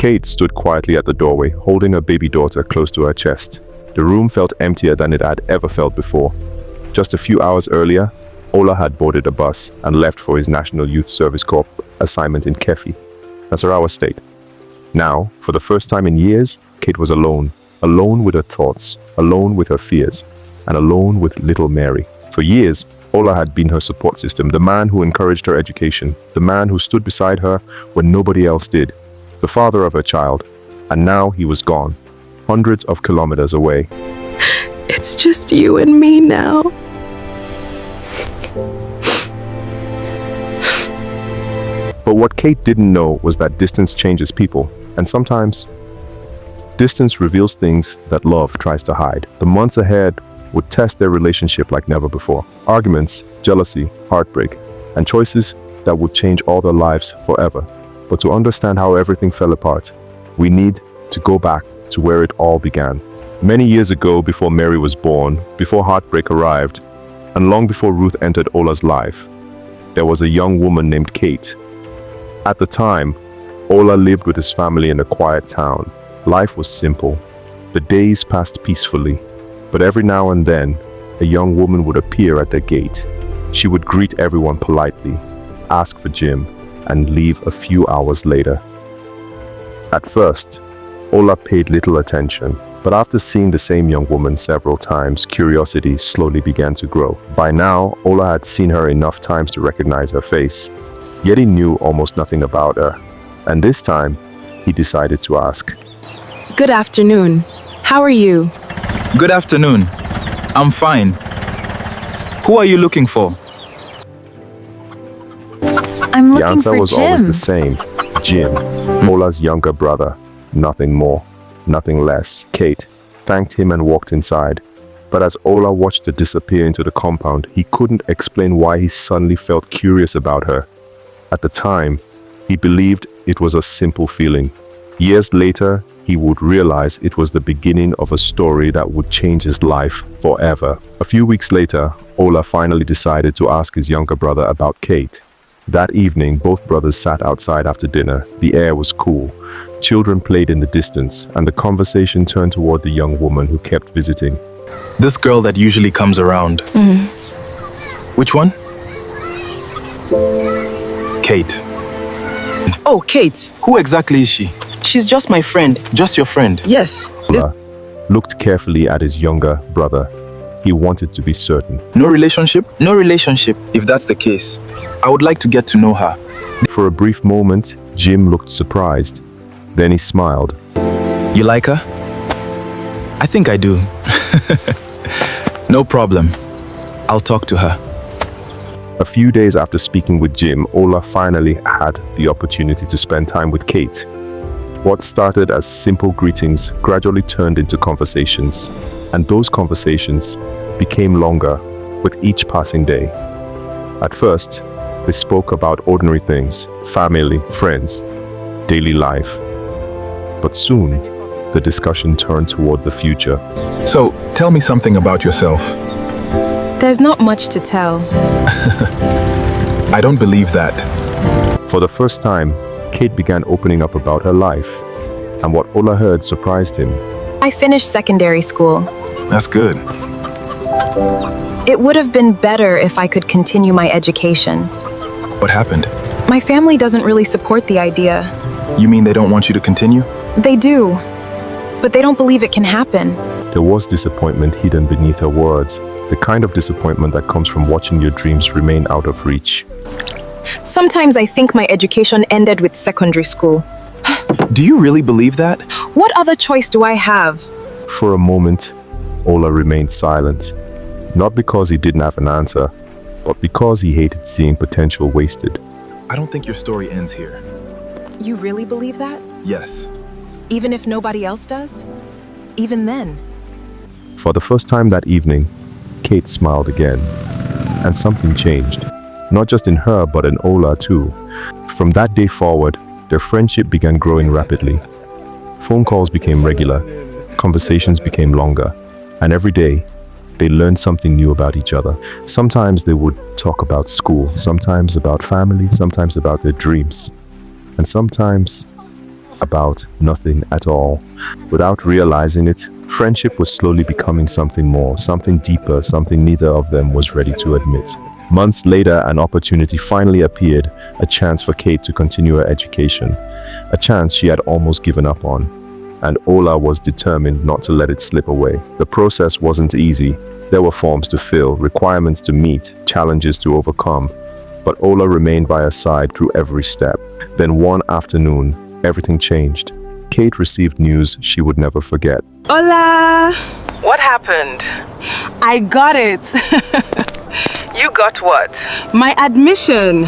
Kate stood quietly at the doorway, holding her baby daughter close to her chest. The room felt emptier than it had ever felt before. Just a few hours earlier, Ola had boarded a bus and left for his National Youth Service Corps assignment in Kefi, Nasarawa State. Now, for the first time in years, Kate was alone. Alone with her thoughts, alone with her fears, and alone with little Mary. For years, Ola had been her support system, the man who encouraged her education, the man who stood beside her when nobody else did, the father of her child. And now he was gone, hundreds of kilometers away. It's just you and me now. But what Kate didn't know was that distance changes people, and sometimes distance reveals things that love tries to hide. The months ahead would test their relationship like never before. Arguments, jealousy, heartbreak, and choices that would change all their lives forever. But to understand how everything fell apart, we need to go back to where it all began. Many years ago, before Mary was born, before heartbreak arrived, and long before Ruth entered Ola's life, there was a young woman named Kate. At the time, Ola lived with his family in a quiet town. Life was simple. The days passed peacefully, but every now and then, a young woman would appear at their gate. She would greet everyone politely, ask for Jim, and leave a few hours later. At first, Ola paid little attention, but after seeing the same young woman several times, curiosity slowly began to grow. By now, Ola had seen her enough times to recognize her face, yet he knew almost nothing about her. And this time, he decided to ask. Good afternoon. How are you? Good afternoon. I'm fine. Who are you looking for? I'm The looking answer for was Jim. always the same. Jim, Ola's younger brother. Nothing more, nothing less. Kate thanked him and walked inside. But as Ola watched her disappear into the compound, he couldn't explain why he suddenly felt curious about her. At the time, he believed it was a simple feeling. Years later, he would realize it was the beginning of a story that would change his life forever. A few weeks later, Ola finally decided to ask his younger brother about Kate. That evening, both brothers sat outside after dinner. The air was cool. Children played in the distance, and the conversation turned toward the young woman who kept visiting. This girl that usually comes around. Which one? Kate. Oh, Kate. Who exactly is she? She's just my friend. Just your friend? Yes. Ola looked carefully at his younger brother. He wanted to be certain. No relationship? No relationship. If that's the case, I would like to get to know her. For a brief moment, Jim looked surprised. Then he smiled. You like her? I think I do. No problem. I'll talk to her. A few days after speaking with Jim, Ola finally had the opportunity to spend time with Kate. What started as simple greetings gradually turned into conversations, and those conversations became longer with each passing day. At first, they spoke about ordinary things, family, friends, daily life. But soon, the discussion turned toward the future. So, tell me something about yourself. There's not much to tell. I don't believe that. For the first time, Kate began opening up about her life, and what Ola heard surprised him. I finished secondary school. That's good. It would have been better if I could continue my education. What happened? My family doesn't really support the idea. You mean they don't want you to continue? They do, but they don't believe it can happen. There was disappointment hidden beneath her words, the kind of disappointment that comes from watching your dreams remain out of reach. Sometimes I think my education ended with secondary school. Do you really believe that? What other choice do I have? For a moment, Ola remained silent, not because he didn't have an answer, but because he hated seeing potential wasted. I don't think your story ends here. You really believe that? Yes. Even if nobody else does? Even then? For the first time that evening, Kate smiled again, and something changed. Not just in her, but in Ola too. From that day forward, their friendship began growing rapidly. Phone calls became regular, conversations became longer, and every day, they learned something new about each other. Sometimes they would talk about school, sometimes about family, sometimes about their dreams, and sometimes about nothing at all. Without realizing it, friendship was slowly becoming something more, something deeper, something neither of them was ready to admit. Months later, an opportunity finally appeared, a chance for Kate to continue her education, a chance she had almost given up on. And Ola was determined not to let it slip away. The process wasn't easy. There were forms to fill, requirements to meet, challenges to overcome. But Ola remained by her side through every step. Then one afternoon, everything changed. Kate received news she would never forget. Hola! What happened? I got it! You got what? My admission!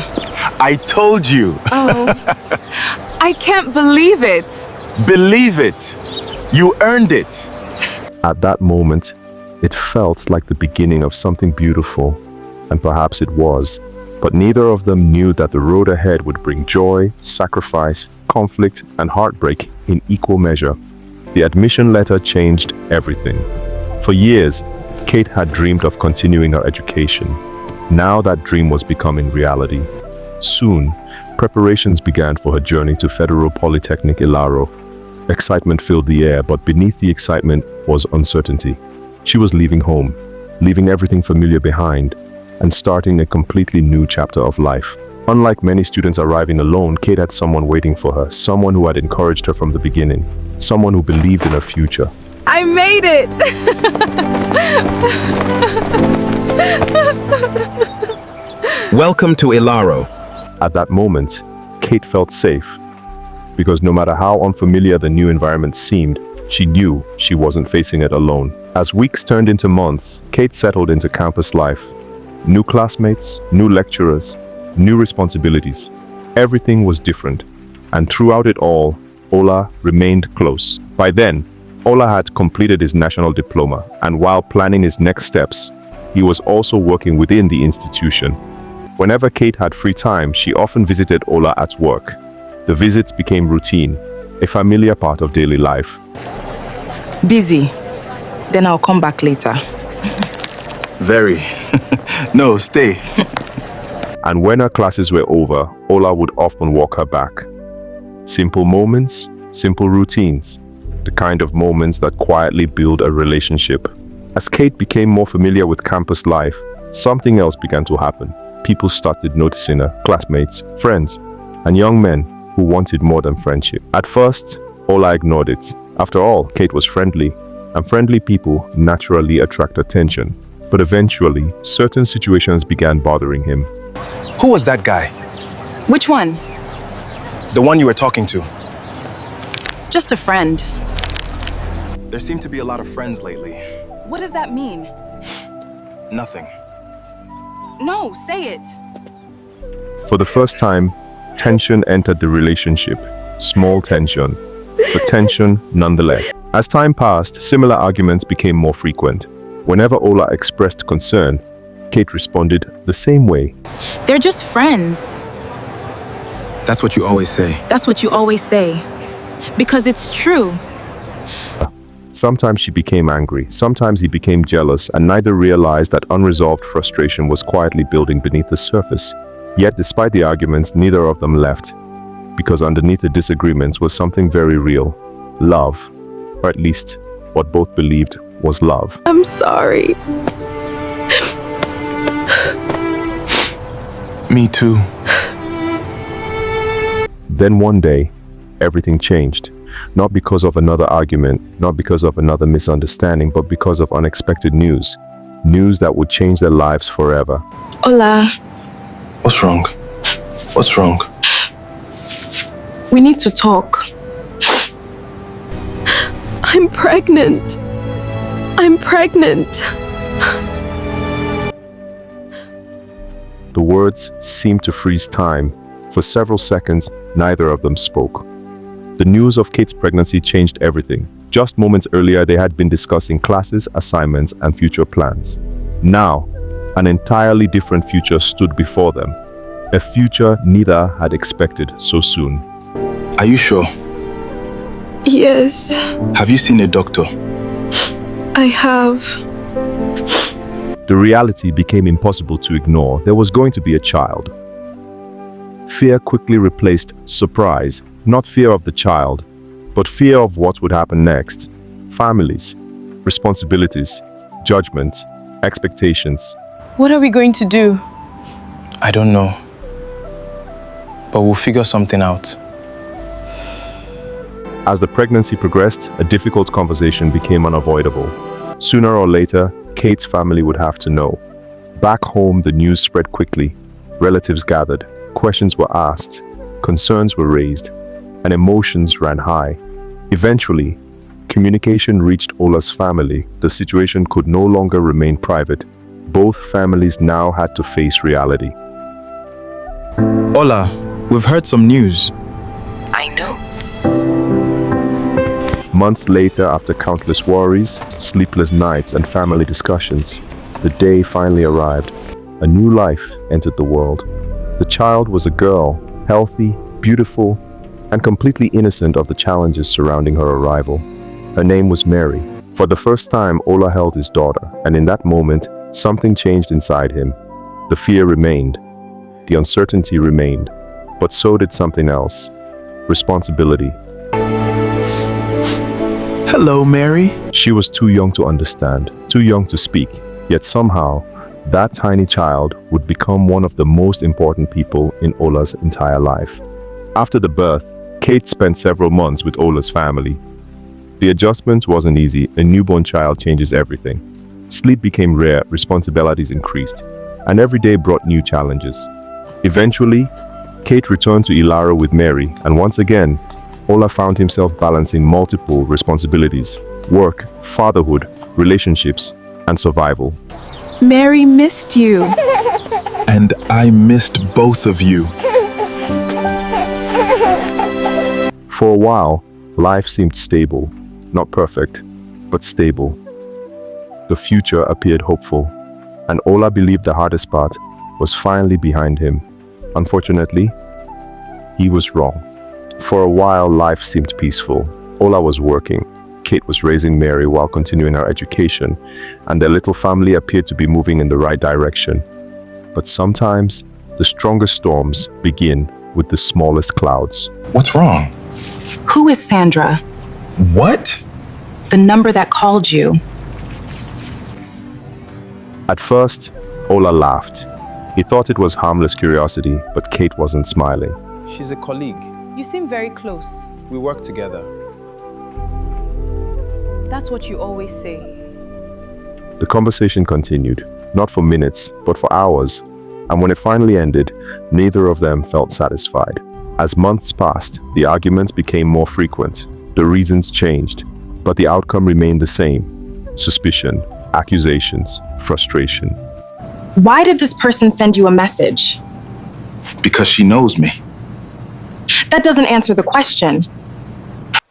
I told you. Oh, I can't believe it! Believe it. You earned it. At that moment, it felt like the beginning of something beautiful, and perhaps it was. But neither of them knew that the road ahead would bring joy, sacrifice, conflict, and heartbreak in equal measure. The admission letter changed everything. For years, Kate had dreamed of continuing her education. Now that dream was becoming reality. Soon, preparations began for her journey to Federal Polytechnic Ilaro. Excitement filled the air, but beneath the excitement was uncertainty. She was leaving home, leaving everything familiar behind, and starting a completely new chapter of life. Unlike many students arriving alone, Kate had someone waiting for her, someone who had encouraged her from the beginning, someone who believed in her future. I made it! Welcome to Ilaro. At that moment, Kate felt safe, because no matter how unfamiliar the new environment seemed, she knew she wasn't facing it alone. As weeks turned into months, Kate settled into campus life. New classmates, new lecturers, new responsibilities. Everything was different. And throughout it all, Ola remained close. By then, Ola had completed his national diploma, and while planning his next steps, he was also working within the institution. Whenever Kate had free time, she often visited Ola at work. The visits became routine, a familiar part of daily life. Busy. Then I'll come back later. Very. No, stay. And when her classes were over, Ola would often walk her back. Simple moments, simple routines, the kind of moments that quietly build a relationship. As Kate became more familiar with campus life, something else began to happen. People started noticing her, classmates, friends, and young men who wanted more than friendship. At first, Ola ignored it. After all, Kate was friendly, and friendly people naturally attract attention. But eventually, certain situations began bothering him. Who was that guy? Which one? The one you were talking to. Just a friend. There seem to be a lot of friends lately. What does that mean? Nothing. No, say it. For the first time, tension entered the relationship. Small tension, but tension nonetheless. As time passed, similar arguments became more frequent. Whenever Ola expressed concern, Kate responded the same way. They're just friends. That's what you always say. That's what you always say. Because it's true. Sometimes she became angry, sometimes he became jealous, and neither realized that unresolved frustration was quietly building beneath the surface. Yet despite the arguments, neither of them left. Because underneath the disagreements was something very real. Love. Or at least, what both believed was love. I'm sorry. Me too. Then one day, everything changed. Not because of another argument, not because of another misunderstanding, but because of unexpected news. News that would change their lives forever. Hola. What's wrong? What's wrong? We need to talk. I'm pregnant. I'm pregnant. The words seemed to freeze time. For several seconds, neither of them spoke. The news of Kate's pregnancy changed everything. Just moments earlier, they had been discussing classes, assignments, and future plans. Now, an entirely different future stood before them. A future neither had expected so soon. Are you sure? Yes, Have you seen a doctor? I have. The reality became impossible to ignore. There was going to be a child. Fear quickly replaced surprise. Not fear of the child, but fear of what would happen next. Families, responsibilities, judgment, expectations. What are we going to do? I don't know. But we'll figure something out. As the pregnancy progressed, a difficult conversation became unavoidable. Sooner or later, Kate's family would have to know. Back home, the news spread quickly. Relatives gathered, questions were asked, concerns were raised, and emotions ran high. Eventually, communication reached Ola's family. The situation could no longer remain private. Both families now had to face reality. Ola, we've heard some news. I know. Months later, after countless worries, sleepless nights, and family discussions, the day finally arrived. A new life entered the world. The child was a girl, healthy, beautiful, and completely innocent of the challenges surrounding her arrival. Her name was Mary. For the first time, Ola held his daughter, and in that moment, something changed inside him. The fear remained, the uncertainty remained, but so did something else: responsibility. Hello, Mary. She was too young to understand, too young to speak, yet somehow, that tiny child would become one of the most important people in Ola's entire life. After the birth, Kate spent several months with Ola's family. The adjustment wasn't easy. A newborn child changes everything. Sleep became rare, responsibilities increased, and every day brought new challenges. Eventually, Kate returned to Ilaro with Mary, and once again, Ola found himself balancing multiple responsibilities: work, fatherhood, relationships, and survival. Mary missed you. And I missed both of you. For a while, life seemed stable, not perfect, but stable. The future appeared hopeful, and Ola believed the hardest part was finally behind him. Unfortunately, he was wrong. For a while, life seemed peaceful. Ola was working, Kate was raising Mary while continuing her education, and their little family appeared to be moving in the right direction. But sometimes, the strongest storms begin with the smallest clouds. What's wrong? Who is Sandra? What? The number that called you. At first, Ola laughed. He thought it was harmless curiosity, but Kate wasn't smiling. She's a colleague. You seem very close. We work together. That's what you always say. The conversation continued, not for minutes, but for hours, and when it finally ended, neither of them felt satisfied. As months passed, the arguments became more frequent. The reasons changed, but the outcome remained the same: suspicion, accusations, frustration. Why did this person send you a message? Because she knows me. That doesn't answer the question.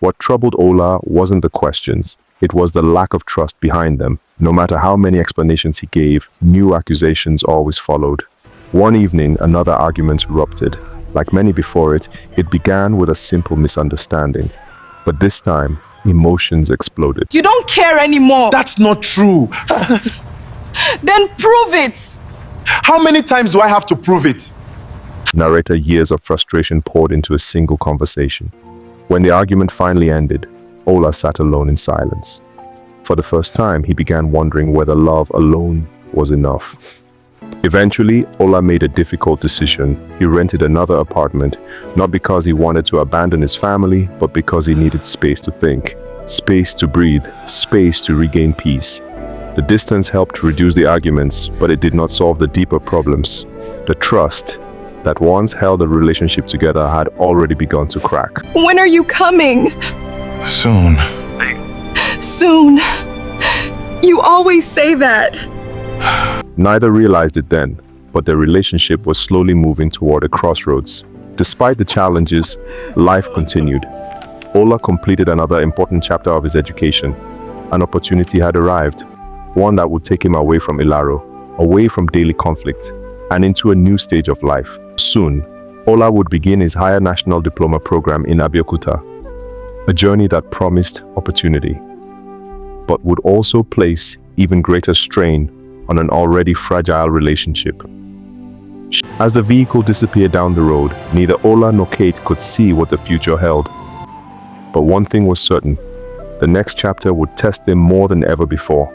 What troubled Ola wasn't the questions, it was the lack of trust behind them. No matter how many explanations he gave, new accusations always followed. One evening, another argument erupted. Like many before it, it began with a simple misunderstanding. But this time, emotions exploded. You don't care anymore. That's not true. Then prove it. How many times do I have to prove it? Narrator years of frustration poured into a single conversation. When the argument finally ended, Ola sat alone in silence. For the first time, he began wondering whether love alone was enough. Eventually, Ola made a difficult decision. He rented another apartment, not because he wanted to abandon his family, but because he needed space to think, space to breathe, space to regain peace. The distance helped reduce the arguments, but it did not solve the deeper problems. The trust that once held the relationship together had already begun to crack. When are you coming? Soon. Soon. You always say that. Neither realized it then, but their relationship was slowly moving toward a crossroads. Despite the challenges, life continued. Ola completed another important chapter of his education. An opportunity had arrived, one that would take him away from Ilaro, away from daily conflict, and into a new stage of life. Soon, Ola would begin his higher national diploma program in Abeokuta, a journey that promised opportunity, but would also place even greater strain on an already fragile relationship. As the vehicle disappeared down the road, neither Ola nor Kate could see what the future held. But one thing was certain: the next chapter would test them more than ever before.